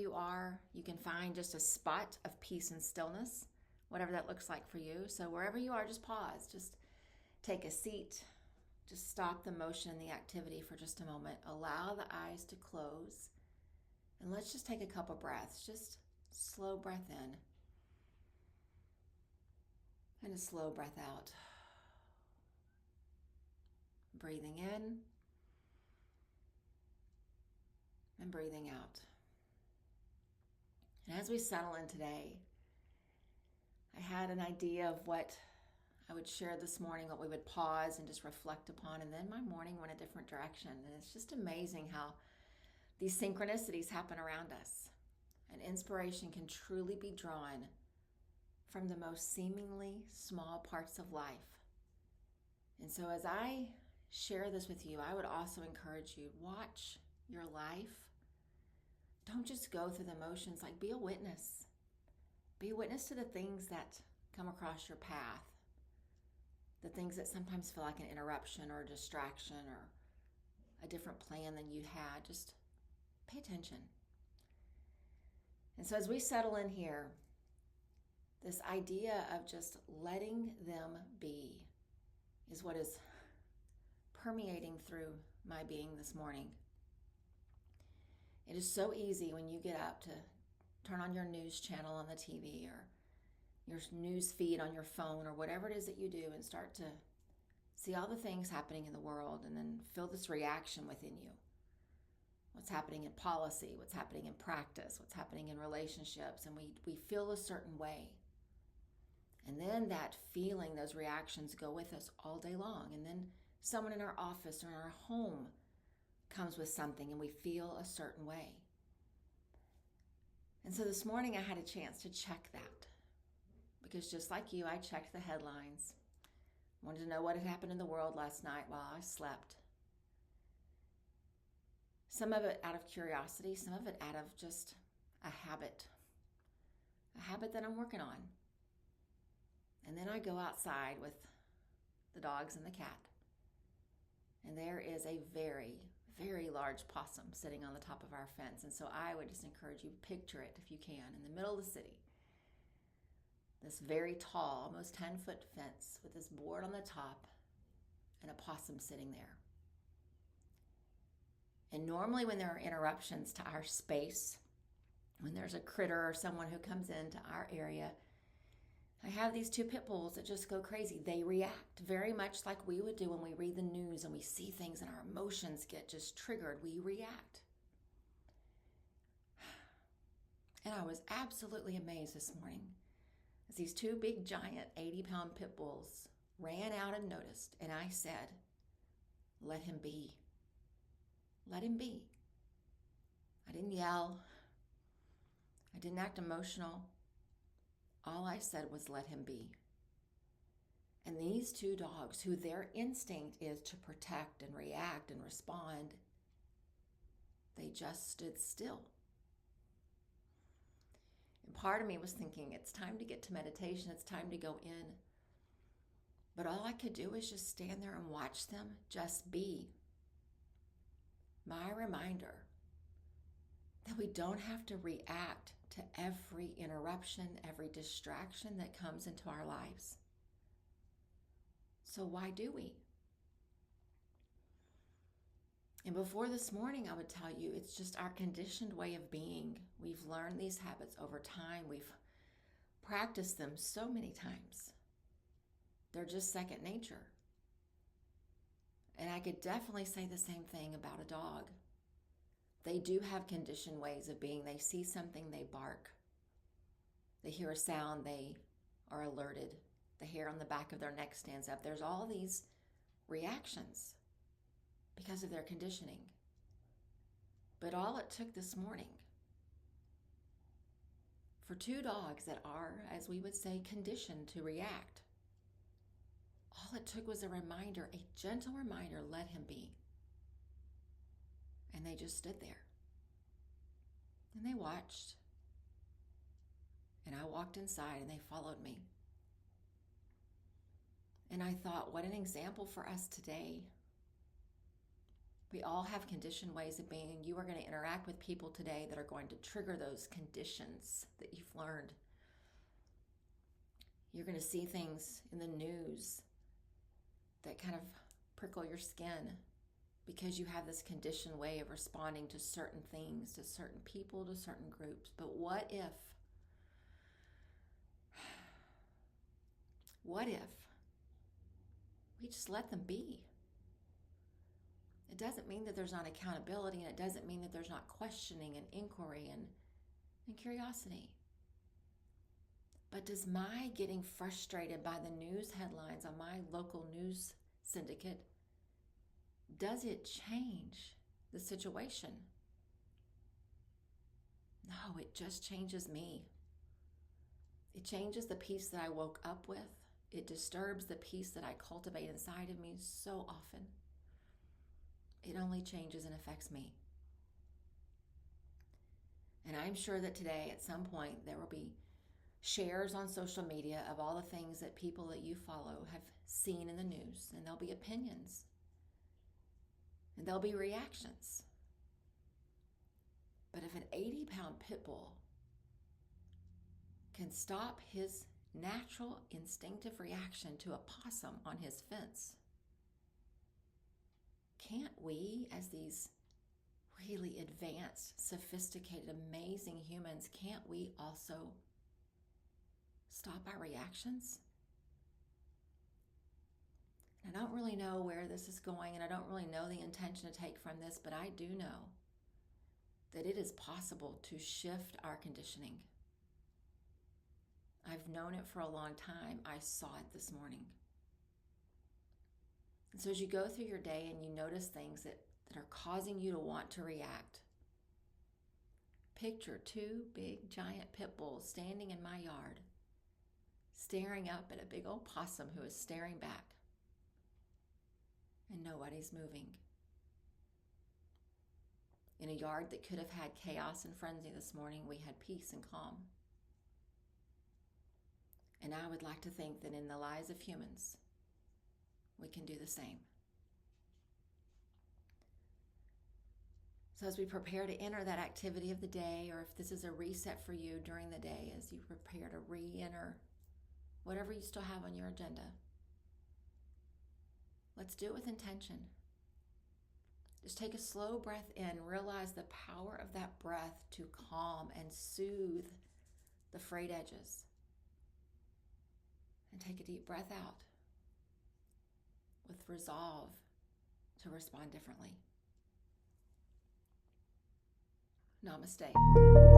you are, you can find just a spot of peace and stillness, whatever that looks like for you. So wherever you are, just pause, just take a seat, just stop the motion and the activity for just a moment. Allow the eyes to close, and let's just take a couple breaths. Just slow breath in and a slow breath out. Breathing in and breathing out. And as we settle in today, I had an idea of what I would share this morning, what we would pause and just reflect upon, and then my morning went a different direction. And it's just amazing how these synchronicities happen around us. And inspiration can truly be drawn from the most seemingly small parts of life. And so as I share this with you, I would also encourage you, watch your life. Don't just go through the motions, like be a witness. Be a witness to the things that come across your path, the things that sometimes feel like an interruption or a distraction or a different plan than you had. Just pay attention. And so as we settle in here, this idea of just letting them be is what is permeating through my being this morning. It is so easy when you get up to turn on your news channel on the TV or your news feed on your phone or whatever it is that you do and start to see all the things happening in the world and then feel this reaction within you. What's happening in policy, what's happening in practice, what's happening in relationships, and we feel a certain way. And then that feeling, those reactions go with us all day long. And then someone in our office or in our home comes with something and we feel a certain way. And so this morning I had a chance to check that, because just like you, I checked the headlines. Wanted to know what had happened in the world last night while I slept. Some of it out of curiosity, some of it out of just a habit that I'm working on. And then I go outside with the dogs and the cat, and there is a very, very large possum sitting on the top of our fence. And so I would just encourage you, picture it if you can, in the middle of the city. This very tall, almost 10-foot fence with this board on the top and a possum sitting there. And normally when there are interruptions to our space, when there's a critter or someone who comes into our area, I have these two pit bulls that just go crazy. They react very much like we would do when we read the news and we see things and our emotions get just triggered. We react. And I was absolutely amazed this morning as these two big, giant 80-pound pit bulls ran out and noticed. And I said, let him be. Let him be. I didn't yell. I didn't act emotional. All I said was, let him be. And these two dogs, who their instinct is to protect and react and respond, they just stood still. And part of me was thinking, it's time to get to meditation. It's time to go in. But all I could do was just stand there and watch them just be. My reminder that we don't have to react to every interruption, every distraction that comes into our lives. So why do we? And before this morning, I would tell you, it's just our conditioned way of being. We've learned these habits over time. We've practiced them so many times. They're just second nature. And I could definitely say the same thing about a dog. They do have conditioned ways of being. They see something, they bark. They hear a sound, they are alerted. The hair on the back of their neck stands up. There's all these reactions because of their conditioning. But all it took this morning for two dogs that are, as we would say, conditioned to react, all it took was a reminder, a gentle reminder, let him be. And they just stood there. And they watched. And I walked inside and they followed me. And I thought, what an example for us today. We all have conditioned ways of being. You are going to interact with people today that are going to trigger those conditions that you've learned. You're going to see things in the news that kind of prickle your skin because you have this conditioned way of responding to certain things, to certain people, to certain groups. But what if we just let them be? It doesn't mean that there's not accountability, and it doesn't mean that there's not questioning and inquiry and curiosity. But does my getting frustrated by the news headlines on my local news syndicate, does it change the situation? No, it just changes me. It changes the peace that I woke up with. It disturbs the peace that I cultivate inside of me so often. It only changes and affects me. And I'm sure that today, at some point, there will be shares on social media of all the things that people that you follow have seen in the news, and there'll be opinions, and there'll be reactions. But if an 80-pound pit bull can stop his natural instinctive reaction to a possum on his fence, can't we, as these really advanced, sophisticated, amazing humans, can't we also stop our reactions? I don't really know where this is going, and I don't really know the intention to take from this, but I do know that it is possible to shift our conditioning. I've known it for a long time. I saw it this morning. And so as you go through your day and you notice things that are causing you to want to react, picture two big giant pit bulls standing in my yard, staring up at a big old possum who is staring back, and nobody's moving. In a yard that could have had chaos and frenzy this morning, we had peace and calm. And I would like to think that in the lives of humans, we can do the same. So as we prepare to enter that activity of the day, or if this is a reset for you during the day as you prepare to re-enter whatever you still have on your agenda, let's do it with intention. Just take a slow breath in, realize the power of that breath to calm and soothe the frayed edges. And take a deep breath out with resolve to respond differently. Namaste.